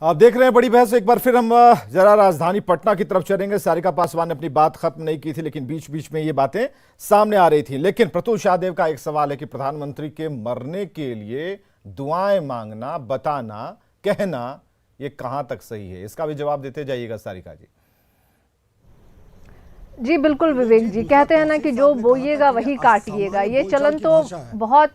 आप देख रहे हैं बड़ी बहस। एक बार फिर हम जरा राजधानी पटना की तरफ चलेंगे। सारिका पासवान ने अपनी बात खत्म नहीं की थी, लेकिन बीच बीच में ये बातें सामने आ रही थी। लेकिन प्रतुल शाहदेव का एक सवाल है कि प्रधानमंत्री के मरने के लिए दुआएं मांगना, बताना, कहना, ये कहां तक सही है? इसका भी जवाब देते जाइएगा सारिका जी। जी बिल्कुल विवेक जी, कहते हैं ना कि जो बोइएगा वही काटिएगा। ये चलन तो बहुत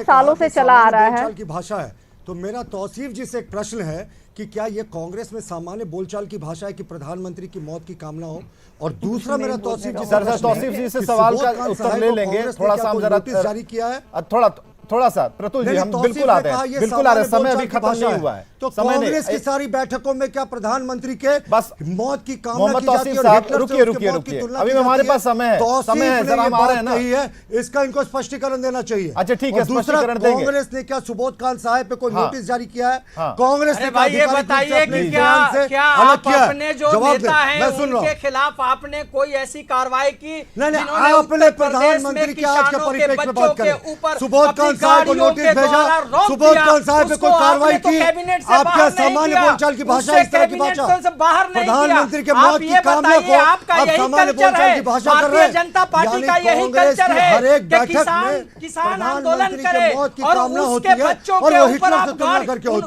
सालों से चला आ रहा है। की भाषा है। तो मेरा तौसीफ जी से एक प्रश्न है कि क्या ये कांग्रेस में सामान्य बोलचाल की भाषा है कि प्रधानमंत्री की मौत की कामना हो? और दूसरा मेरा तौसीफ जी से सवाल का उत्तर ले लेंगे। थोड़ा सा हम जरा जारी किया है, थोड़ा सा प्रतुल जी, हम बिल्कुल आ रहे हैं, बिल्कुल आ रहे हैं। समय अभी खत्म नहीं हुआ है। तो कांग्रेस की सारी बैठकों में क्या प्रधानमंत्री के बस मौत की कामना मोहम्मद की जाती है? तौसीफ साहब रुकिए, अभी हमारे पास समय है, जरा हम आ रहे हैं ना। इसका इनको स्पष्टीकरण देना चाहिए। अच्छा ठीक है, स्पष्टीकरण देंगे। कांग्रेस ने क्या सुबोध कांत साहब पे कोई नोटिस जारी किया है? कांग्रेस ने भाई ये बताइए कि क्या आप अपने जो नेता हैं उनके खिलाफ आपने कोई ऐसी कार्रवाई की जिन्होंने अपने प्रधानमंत्री के आज के परिप्रेक्ष्य में बात करें? सुबोध कांत साहब को नोटिस भेजा, सुबोध कांत साहब पे कोई कार्रवाई की? आपके सामान्य बोलचाल की भाषा इस तरह की भाषा? प्रधानमंत्री के मौत की कामना को आप सामान्य बोलचाल की भाषा कर रहे हैं। जनता पार्टी का यही कल्चर है हर एक बैठक में किसान आंदोलन करे और उसके बच्चों के ऊपर आप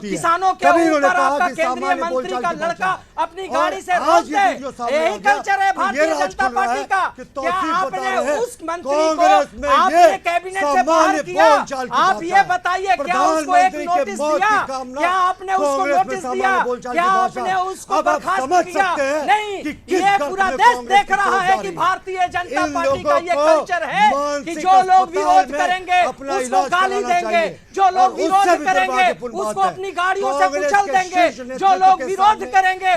किसानों के ऊपर आपका केंद्रीय मंत्री का लड़का अपनी गाड़ी से रोक दे। यही कल्चर है भारतीय जनता पार्टी का। क्या आपने उस मंत्री को आपने कैबिनेट से बाहर किया? आप ये बताइए, क्या उसको एक नोटिस दिया? क्या आपने उसको नोटिस दिया? क्या आपने उसको बर्खास्त किया? नहीं, ये पूरा देश देख रहा है कि भारतीय जनता पार्टी का ये कल्चर है कि जो लोग विरोध करेंगे उसको गाली देंगे, जो लोग विरोध करेंगे उसको अपनी गाड़ियों से कुचल देंगे, जो लोग विरोध करेंगे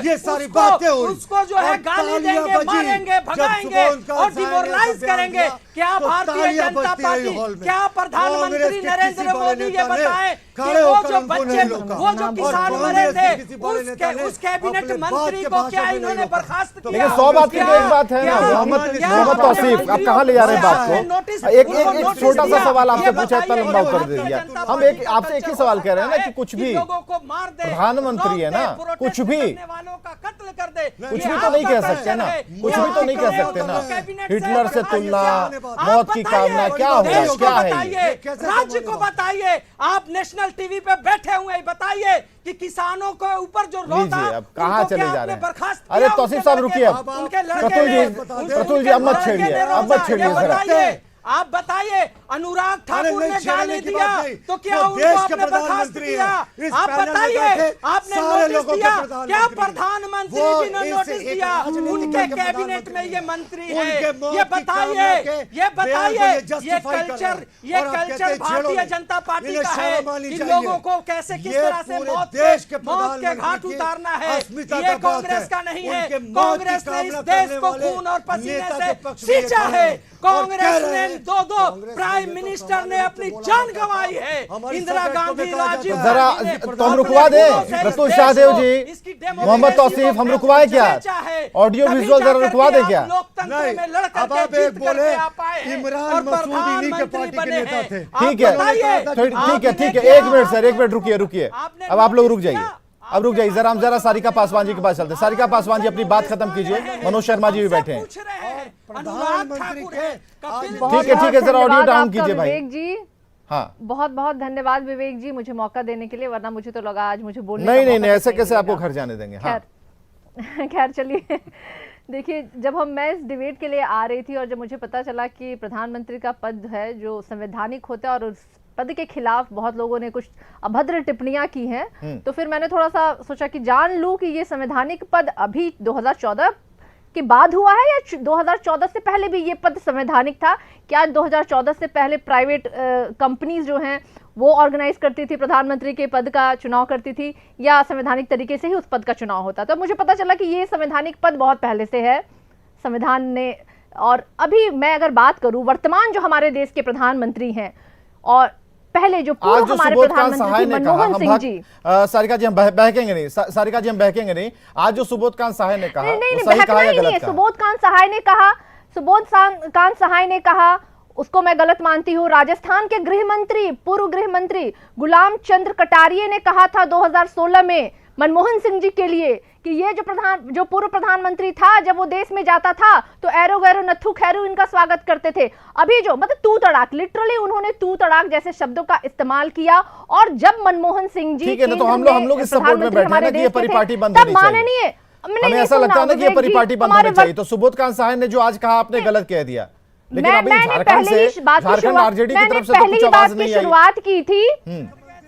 उसको जो है गाली देंगे, मारेंगे, भगाएंगे और डिमोरलाइज करेंगे। क्या भारतीय जनता पार्टी, क्या प्रधानमंत्री नरेंद्र मोदी ये बताएं कि वो जो बच्चे, वो जो किसान मरे थे उस कैबिनेट मंत्री को क्या इन्होंने बर्खास्त किया? लेकिन 100 बात की तो एक बात है ना मोहम्मद तौसीफ, आप कहाँ ले जा रहे हैं बात को? एक छोटा सा सवाल आपसे पूछा, इतना लंबा कर दे दिया। हम आपसे एक ही सवाल कह रहे हैं ना कि कुछ भी प्रधानमंत्री है ना, कुछ भी तो नहीं कह सकते ना, कुछ भी तो नहीं कह सकते ना। हिटलर से तुलना, मौत की कामना, क्या होगा, क्या है? राज्य को बताइए, आप नेशनल टीवी पे बैठे हुए बताइए कि किसानों के ऊपर जो रो था अब कहां चले जा रहे हैं? अरे किया? तौसीफ साहब रुकिए, प्रतुल जी अब मत छेड़िए जरा। आप बताइए, अनुराग ठाकुर ने गाली दिया तो क्या उनको आपने बर्खास्त किया? आप बताइए, आपने नोटिस दिया? क्या प्रधानमंत्री जी ने नोटिस दिया? उनके कैबिनेट में ये मंत्री है। ये बताइए, ये कल्चर भारतीय जनता पार्टी का है। इन लोगों को कैसे, किस तरह से मौत के घाट उतारना है, ये कांग्रेस का नहीं है। कांग्रेस ने इस देश को खून और पसीने से सींचा है। कांग्रेस ने दो प्राइम मिनिस्टर ने अपनी जान गंवाई है। इंदिरा गांधी, राजीव जरा तो हम रुकवा दें प्रतुल शाहदेव जी, मोहम्मद तौसीफ, हम रुकवाए क्या? ऑडियो विजुअल जरा रुकवा दें क्या? लोकतंत्र में लड़कर के जीत करके आप आए हैं और प्रधानमंत्री बने हैं। ठीक है, एक मिनट सर, एक मिनट रुकिए। अब आप लोग रुक जाइए, अब रुक जाइए जरा। हम जरा सारिका पासवान जी के पास चलते हैं। सारिका पासवान जी अपनी बात खत्म कीजिए। मनोज शर्मा जी भी बैठे हैं। ठीक है, जरा ऑडियो डाउन कीजिए भाई। विवेक जी, हाँ, बहुत बहुत धन्यवाद विवेक जी मुझे मौका देने के लिए, वरना मुझे तो लगा आज मुझे बोलने नहीं, ऐसे कैसे आपको घर जाने देंगे। खैर चलिए। देखिए, जब मैं इस डिबेट के लिए आ रही थी और जब मुझे पता चला कि प्रधानमंत्री का पद है जो संवैधानिक होता है और उस पद के खिलाफ बहुत लोगों ने कुछ अभद्र टिप्पणियां की हैं, तो फिर मैंने थोड़ा सा सोचा कि जान लूं कि ये संवैधानिक पद अभी 2014 के बाद हुआ है या 2014 से पहले भी ये पद संवैधानिक था? क्या 2014 से पहले प्राइवेट कंपनीज जो हैं वो ऑर्गेनाइज करती थी, प्रधानमंत्री के पद का चुनाव करती थी, या संवैधानिक तरीके से ही उस पद का चुनाव होता? तो मुझे पता चला कि ये संवैधानिक पद बहुत पहले से है संविधान ने। और अभी मैं अगर बात करूं, वर्तमान जो हमारे देश के प्रधानमंत्री हैं और पहले जो पूर्व हमारे प्रधानमंत्री मनमोहन सिंह जी, सारिका जी हम बहकेंगे नहीं, सारिका जी हम बहकेंगे नहीं। आज जो सुबोध कांत सहाय ने कहा, नहीं, सुबोध कांत सहाय ने कहा उसको मैं गलत मानती हूँ। राजस्थान के गृह मंत्री, पूर्व गृह मंत्री गुलाम चंद्र कटारिया ने कहा था 2016 में मनमोहन सिंह जी के लिए कि ये जो पूर्व प्रधानमंत्री था, जब वो देश में जाता था तो एरो गैरो नत्थु खैरू इनका स्वागत करते थे। अभी जो मतलब तू तड़ाक, लिटरली उन्होंने तू तड़ाक जैसे शब्दों का इस्तेमाल किया। और जब मनमोहन सिंह जी तो हम लोग इस सपोर्ट में बैठे हैं कि ये परिपाटी बंद होनी चाहिए। हमें ऐसा लगता है ना कि ये परिपाटी बंद होनी चाहिए। तो सुबोध कांत साहब ने जो आज कहा आपने गलत कह दिया, लेकिन अभी झारखंड आरजेडी की तरफ से तो कुछ आवाज नहीं आई। शुरुआत की थी,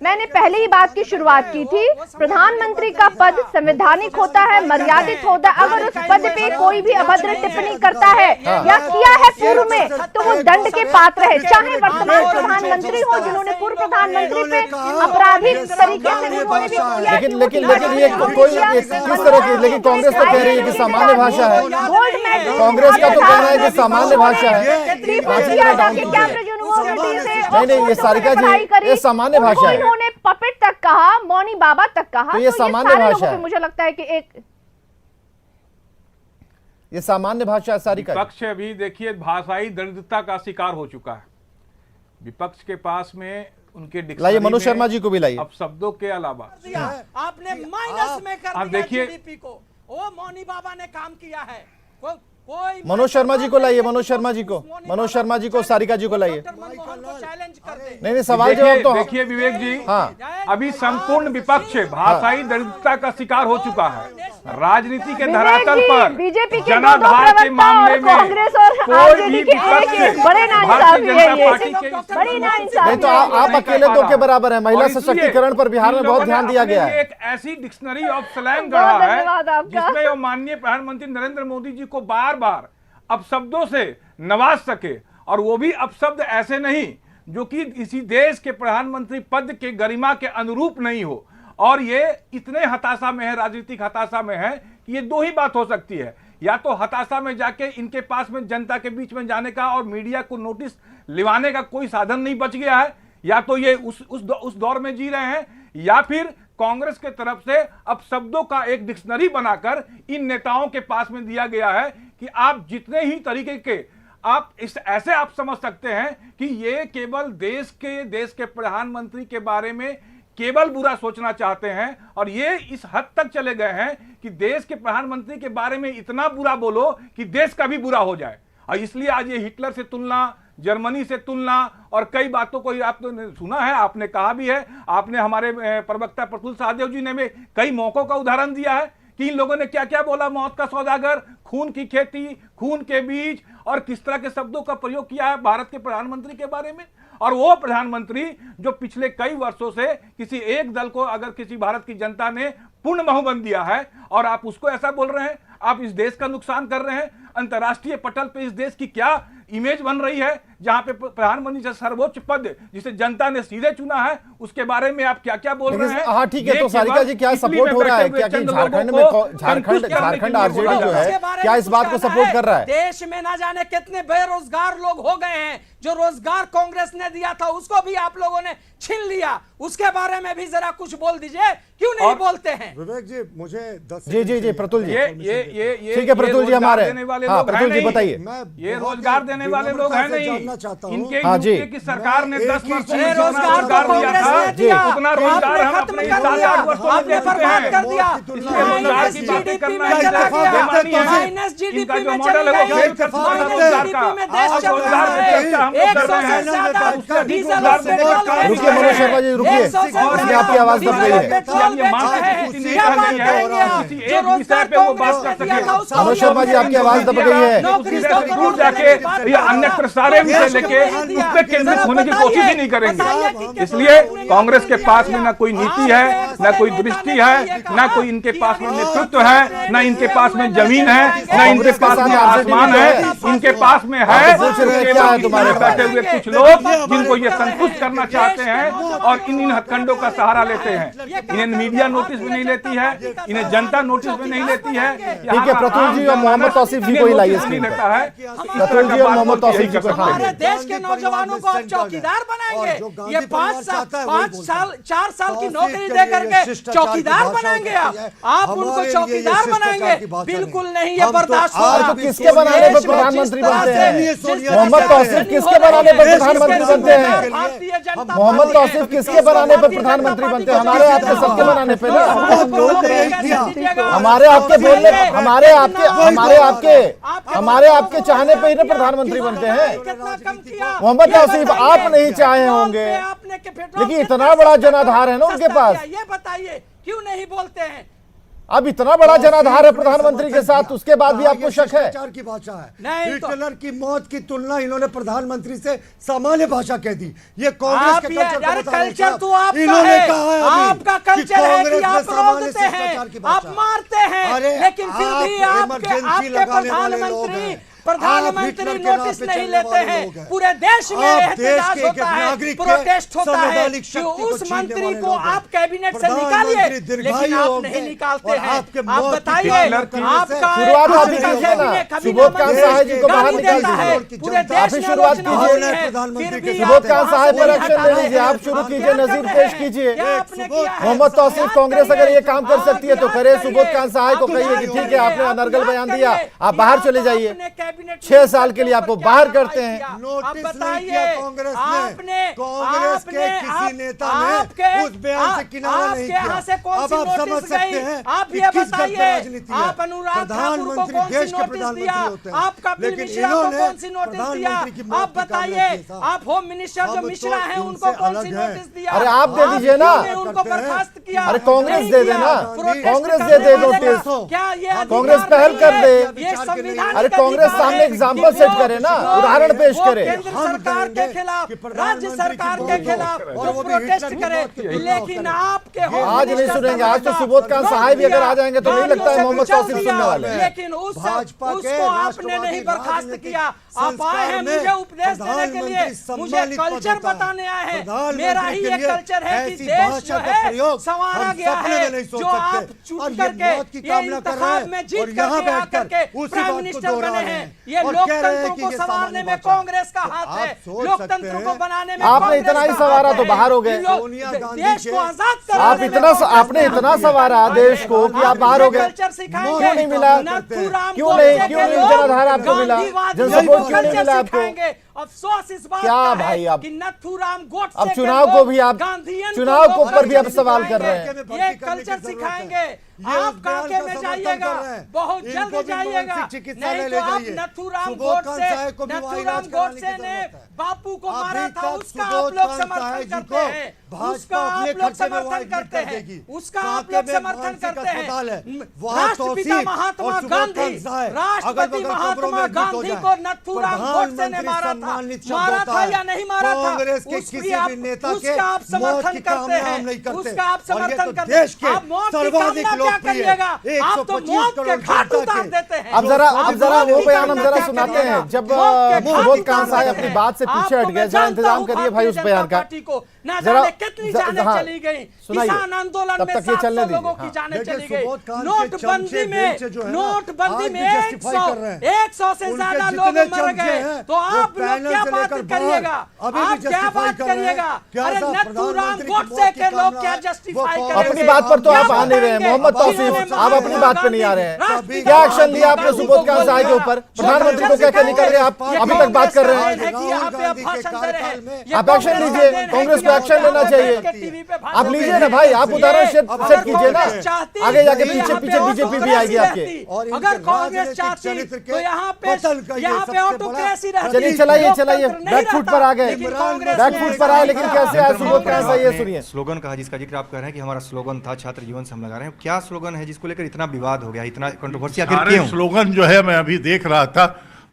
मैंने पहले ही बात की शुरुआत की थी। प्रधानमंत्री का पद संवैधानिक होता है, मर्यादित होता है। अगर उस पद पे कोई भी अभद्र टिप्पणी करता है या किया है पूर्व में, तो वो दंड के पात्र है। चाहे वर्तमान प्रधानमंत्री हो, जिन्होंने पूर्व प्रधानमंत्री पे आपराधिक तरीके से उन्होंने भी किया। लेकिन ये कोई किस तरह की, लेकिन कांग्रेस तो कह रही है कि सामान्य भाषा है। कांग्रेस का तो कहना है कि सामान्य भाषा है। नहीं, ये सारिका जी, ये सामान्य भाषा है। उन्होंने पपेट तक कहा, मौनी बाबा तक कहा, तो ये सामान्य भाषा है। मुझे लगता है कि ये सामान्य भाषा है। सारिका विपक्ष अभी देखिए भाषाई दरिद्रता का शिकार हो चुका है। विपक्ष के पास में उनके लाइए मनोज शर्मा जी को भी लाइए। अब शब्दों के अलावा आपने माइनस में कर दिया जीडीपी को। वो मौनी बाबा ने काम किया है। मनोज शर्मा जी को लाइए, मनोज शर्मा जी को सारिका जी को लाइए। नहीं, सवाल जवाब तो देखिए विवेक जी, हाँ, अभी संपूर्ण विपक्ष भाषाई दरिद्रता का शिकार हो चुका है। राजनीति के धरातल पर बीजेपी के जनाधार के मामले में कांग्रेस और कोई भी विपक्ष बड़े भारतीय जनता पार्टी के नहीं, तो आप अकेले दो के बराबर है। महिला सशक्तिकरण पर बिहार में बहुत ध्यान दिया गया है। एक ऐसी डिक्शनरी ऑफ स्लैंग गढ़ा है जिसमें वो माननीय प्रधानमंत्री नरेंद्र मोदी जी को बार बार अपशब्दों से नवाज सके, और वो भी अपशब्द ऐसे नहीं जो कि इसी देश के प्रधानमंत्री पद के गरिमा के अनुरूप नहीं हो। और ये इतने हताशा में है, राजनीतिक हताशा में है कि ये दो ही बात हो सकती है। या तो हताशा में जाके इनके पास में जनता के बीच में जाने का और मीडिया को नोटिस लिवाने का कोई साधन नहीं बच गया है, या तो ये उस दौर में जी रहे हैं, या फिर कांग्रेस के तरफ से अब शब्दों का एक डिक्शनरी बनाकर इन नेताओं के पास में दिया गया है कि आप जितने ही तरीके के ऐसे आप समझ सकते हैं कि ये केवल देश के प्रधानमंत्री के बारे में केवल बुरा सोचना चाहते हैं। और ये इस हद तक चले गए हैं कि देश के प्रधानमंत्री के बारे में इतना बुरा बोलो कि देश का भी बुरा हो जाए। और इसलिए आज ये हिटलर से तुलना, जर्मनी से तुलना और कई बातों को आपने सुना है, आपने कहा भी है। आपने हमारे प्रवक्ता प्रफुल्ल सहदेव जी ने भी कई मौकों का उदाहरण दिया है कि इन लोगों ने क्या क्या बोला। मौत का सौदागर, खून की खेती, खून के बीज, और किस तरह के शब्दों का प्रयोग किया है भारत के प्रधानमंत्री के बारे में। और वो प्रधानमंत्री जो पिछले कई वर्षों से किसी एक दल को अगर किसी भारत की जनता ने पूर्ण बहुमत दिया है और आप उसको ऐसा बोल रहे हैं, आप इस देश का नुकसान कर रहे हैं। अंतर्राष्ट्रीय पटल पे इस देश की क्या इमेज बन रही है, जहां पे प्रधानमंत्री से सर्वोच्च पद जिसे जनता ने सीधे चुना है, उसके बारे में आप क्या क्या बोल रहे हैं। हाँ ठीक है, तो सारिका जी क्या सपोर्ट हो रहा है? क्या कि झारखंड आरजेडी जो है क्या इस बात को सपोर्ट कर रहा है? देश में ना जाने कितने बेरोजगार लोग हो गए हैं। जो रोजगार कांग्रेस ने दिया था उसको भी आप लोगों ने छीन लिया। उसके बारे में भी जरा कुछ बोल दीजिए, क्यों नहीं बोलते हैं? विवेक जी मुझे 10 जी प्रतुल जी, ये ठीक है प्रतुल जी हमारे, हाँ प्रतुल जी बताइए। ये रोजगार देने वाले लोग हैं नहीं। इनके यूपीए की सरकार ने 10 वर्ष में रोजगार दिया था, उतना रोजगार हम अपने 7-8 वर्षों में दे चुके हैं। कर दिया। रोजगार की बातें करना है माइनस जीडीपी में मॉडल है वो फेल करता है रोजगार का। रोजगार रुकिए मनोज शर्मा जी, रुकिए, इसमें आपकी आवाज दब गई है। मनोज शर्मा जी आपकी आवाज दब गई है। दूर जाके या अन्यत्र सारे विषय लेके उस पर केंद्रित होने की कोशिश ही नहीं करेंगे। इसलिए कांग्रेस के पास में ना कोई नीति है, ना कोई दृष्टि है, ना कोई इनके पास में नेतृत्व है, ना इनके पास में जमीन है, ना इनके पास में आसमान है। इनके पास में है बैठे हुए कुछ लोग जिनको ये संतुष्ट करना चाहते हैं और इन हथकंडों का सहारा लेते हैं। इन्हें मीडिया नोटिस भी नहीं लेती है, इन्हें जनता नोटिस भी नहीं लेती है। ठीक है, प्रतुल जी और मोहम्मद तौसीफ जी को ही लाइए स्क्रीन पर। प्रतुल जी और मोहम्मद तौसीफ जी को। हमारे देश के नौजवानों को आप चौकीदार बनाएंगे। ये 5 साल 4 साल की नौकरी दे करके चौकीदार बनाएंगे। आप उनको चौकीदार बनाएंगे? बिल्कुल नहीं, ये बर्दाश्त होगा। किसके बनाने पर प्रधानमंत्री बनते हैं? मोहम्मद तौसीफ किसके बनाने पर प्रधानमंत्री बनते हैं? मोहम्मद तौसीफ किसके बनाने पर प्रधानमंत्री बनते हैं? हमारे आपके सबके बनाने पे ना। हमारे आपके बोलने, हमारे आपके चाहने पे ही ना प्रधानमंत्री बनते हैं। मोहम्मद तौसीफ आप नहीं चाहे होंगे, लेकिन इतना बड़ा जनाधार है ना उनके पास। ये बताइए क्यों नहीं बोलते हैं? अब इतना बड़ा जनाधार है प्रधानमंत्री के साथ, उसके बाद भी आपको शक है? की भाषा है। नहीं तो- हिटलर की मौत की तुलना इन्होंने प्रधानमंत्री से सामान्य भाषा कह दी। ये कांग्रेस के कल्चर तो आपका इन्होंने है, कहा है आपका कल्चर है कि आप रोकते हैं, आप मारते हैं, अरे लेकिन फिर भी आपके प्रधानमंत्री नोटिस नहीं लेते हैं। पूरे देश में एहतजाज होता है, प्रोटेस्ट होता है कि उस मंत्री को आप कैबिनेट से निकालिए, लेकिन आप नहीं निकालते हैं। आप बताइए, सुबोध कांत साहब जी को बाहर निकाल दीजिए, पूरे देश में शुरुआत कीजिए। सुबोध कांत साहब पर एक्शन ले लीजिए, आप शुरू कीजिए, नजीर पेश कीजिए। मोहम्मद तौसीफ कांग्रेस अगर ये काम कर सकती है तो करे। सुबोध कांत साहब को कहिए कि ठीक है, आपने अनर्गल बयान दिया, आप बाहर चले जाइए। 6 साल के लिए आपको बाहर करते हैं। नोटिस नहीं किया कांग्रेस ने, कांग्रेस के किसी नेता ने उस बयान से किनारा नहीं किया। अब आप समझ सकते हैं आप ये बताइए, आप अनुराग ठाकुर को कौन सी नोटिस दिया? आप कपिल मिश्रा को कौन सी नोटिस दिया? आप बताइए, आप होम मिनिस्टर जो मिश्रा हैं उनको कौन सी नोटिस दिया? अरे आप दे दीजिए ना, उनको बर्खास्त किया। अरे कांग्रेस दे देना, कांग्रेस दे दे नोटिस, क्या ये कांग्रेस पहल कर दे। ये संविधान? अरे कांग्रेस सामने एग्जाम्पल सेट करे ना, उदाहरण पेश करे। केंद्र सरकार के खिलाफ, राज्य सरकार के खिलाफ जो प्रोटेस्ट करे, लेकिन आपके आज नहीं सुनेंगे। आज तो सुबोध कांत साहब भी अगर आ जाएंगे तो नहीं लगता है मोहम्मद तौसीफ सुनने वाले हैं। लेकिन उसको आपने नहीं बर्खास्त किया। आप आए हैं मुझे उपदेश देने के लिए, मुझे कल्चर बताने आए हैं। मेरा ही ये कल्चर है कि देश जो है संवारा गया है, जो आप चुन करके ये इंतखाब में जीत करके आकर के प्राइम मिनिस्टर बने हैं। ये लोकतंत्र को संवारने में कांग्रेस का हाथ है, लोकतंत्र को बनाने में आपने इतना ही संवारा तो बाहर हो गए। देश को आजाद कर, आपने इतना संवारा देश को कि आप बाहर हो गए। क्यों नहीं मिला? क्यों नहीं जनाधार आपको मिला? जनसपोर्ट क्यों नहीं मिला आपको? अफसोस इस बात क्या का भाई है आप कि नथुराम गोडसे अब चुनाव को भी आप चुनाव को ऊपर भी आप सवाल कर रहे हैं। ये कल्चर सिखाएंगे। आप कांके में जाइएगा, बहुत जल्द जाइएगा, नहीं तो आप नथुराम गोडसे ने बापू को मारा था, उसका आप लोग समर्थन करते हैं, उसका आप लोग समर्थन करते हैं, उसका आप लोग समर्थन करते हैं। राष्ट्रपिता महात्मा गांधी, राष्ट्रपति महात्मा गांधी को नथुराम गोडसे ने मारा था या नहीं मारा था? कांग्रेस के किसी भी नेता के उसका आप समर्थन करते हैं, उसका आप समर्थन करते हैं। आप मौत की कामना क्या करिएगा? आप तो मौत के घाट उतार देते हैं। अब जरा वो बयान हम जरा सुनाते हैं जब सुबोध कांत साहब अपनी बात से पीछे हट गए। जरा इंतजाम करिए भाई उस बयान का। जरा कितनी जाने चली गई, सुनाइए, किसान आंदोलन तब में तक ये चलने 700 लोगों की दीजिए। जाने देखिए, चली गई। सुबोध कांत के नोटबंदी में चमचे जो है ना, 100 से ज्यादा लोग मर गए, तो आप लोग क्या बात करिएगा? आप क्या बात करिएगा? अरे नथुराम गोडसे के लोग क्या जस्टिफाई करेंगे? अपनी बात पर तो आप आ नहीं रहे हैं मोहम्मद तौसीफ, आप अपनी बात पे नहीं आ रहे हैं। क्या एक्शन लिया आपने सुबोध कांत साहब के ऊपर? प्रधानमंत्री को कहकर निकल रहे आप, अभी तक बात कर रहे हैं। आप एक्शन लीजिए, कांग्रेस को एक्शन लेना चाहिए। आप लीजिए ना भाई, आप उदाहरण सेट कीजिए ना, आगे जाके पीछे बीजेपी भी आएगी आपके। अगर कांग्रेस चाहती तो यहाँ पे ऑटोक्रेसी रहती। चलिए बैकफुट पर आ गए, बैकफुट पर आए, लेकिन कैसे आए सुबोध कांत साहब? ये सुनिए। स्लोगन कहा जिसका जिक्र आप कह रहे हैं कि हमारा स्लोगन था छात्र जीवन से हम लगा रहे हैं, क्या स्लोगन है जिसको लेकर इतना विवाद हो गया, इतना कंट्रोवर्सी आखिर क्यों? स्लोगन जो है मैं अभी देख रहा था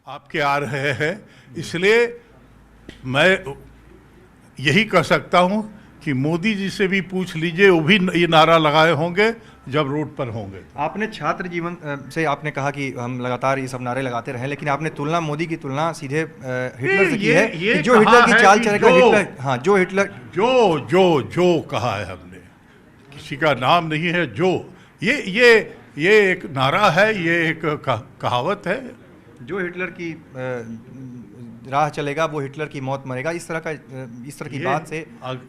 आपके आ रहे हैं, इसलिए मैं यही कह सकता हूं कि मोदी जी से भी पूछ लीजिए, वो भी ये नारा लगाए होंगे जब रोड पर होंगे। आपने छात्र जीवन से आपने कहा कि हम लगातार ये सब नारे लगाते रहे, लेकिन आपने तुलना मोदी की तुलना सीधे हिटलर से की है कि जो हिटलर की चाल चलेगा हिटलर, हाँ जो हिटलर जो कहा है हमने, किसी का नाम नहीं है। जो ये एक नारा है, ये एक कहावत है। जो हिटलर की राह चलेगा वो हिटलर की मौत मरेगा, इस तरह की बात से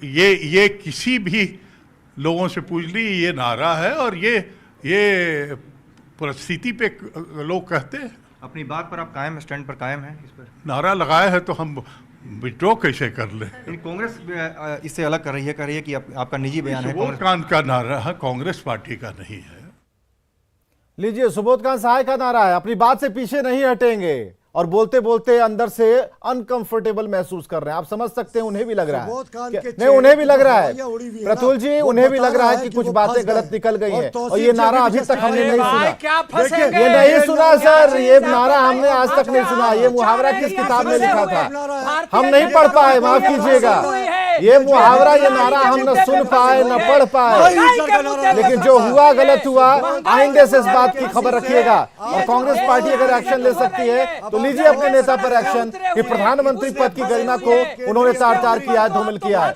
ये किसी भी लोगों से पूछ ली, ये नारा है और ये परिस्थिति पे लोग कहते हैं। अपनी बात पर आप कायम, स्टैंड पर कायम हैं इस पर? नारा लगाया है तो हम विड्रॉ कैसे कर ले? कांग्रेस इससे अलग कर रही है, कि आपका निजी बयान है। सुबोधकांत का नारा है, कांग्रेस पार्टी का नहीं है। लीजिए, सुबोधकांत सहाय का नारा है, अपनी बात से पीछे नहीं हटेंगे और बोलते बोलते अंदर से अनकंफर्टेबल महसूस कर रहे हैं। आप समझ सकते हैं, उन्हें भी लग रहा है नहीं, उन्हें भी लग रहा है प्रतुल जी, उन्हें भी लग रहा है कि कुछ बातें गलत निकल गई हैं और ये नारा अभी तक हमने नहीं सुना। ये नहीं सुना सर, ये नारा हमने आज तक नहीं सुना। ये मुहावरा किस किताब में लिखा था हम नहीं पढ़ पाए, माफ कीजिएगा। ये मुहावरा, ये नारा हम न सुन पाए न पढ़ पाए, लेकिन जो हुआ गलत हुआ। आइंदे से इस बात की खबर रखिएगा और कांग्रेस पार्टी अगर एक्शन ले सकती है तो लीजिए अपने नेता पर एक्शन कि प्रधानमंत्री पद की गरिमा को उन्होंने तार-तार किया है, धूमिल किया है।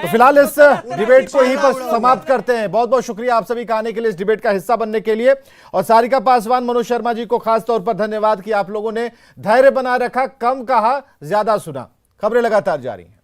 तो फिलहाल इस डिबेट को यहीं पर समाप्त करते हैं। बहुत बहुत शुक्रिया आप सभी का आने के लिए, इस डिबेट का हिस्सा बनने के लिए, और सारिका पासवान, मनोज शर्मा जी को खास तौर पर धन्यवाद कि आप लोगों ने धैर्य बनाए रखा, कम कहा ज्यादा सुना। खबरें लगातार जारी हैं।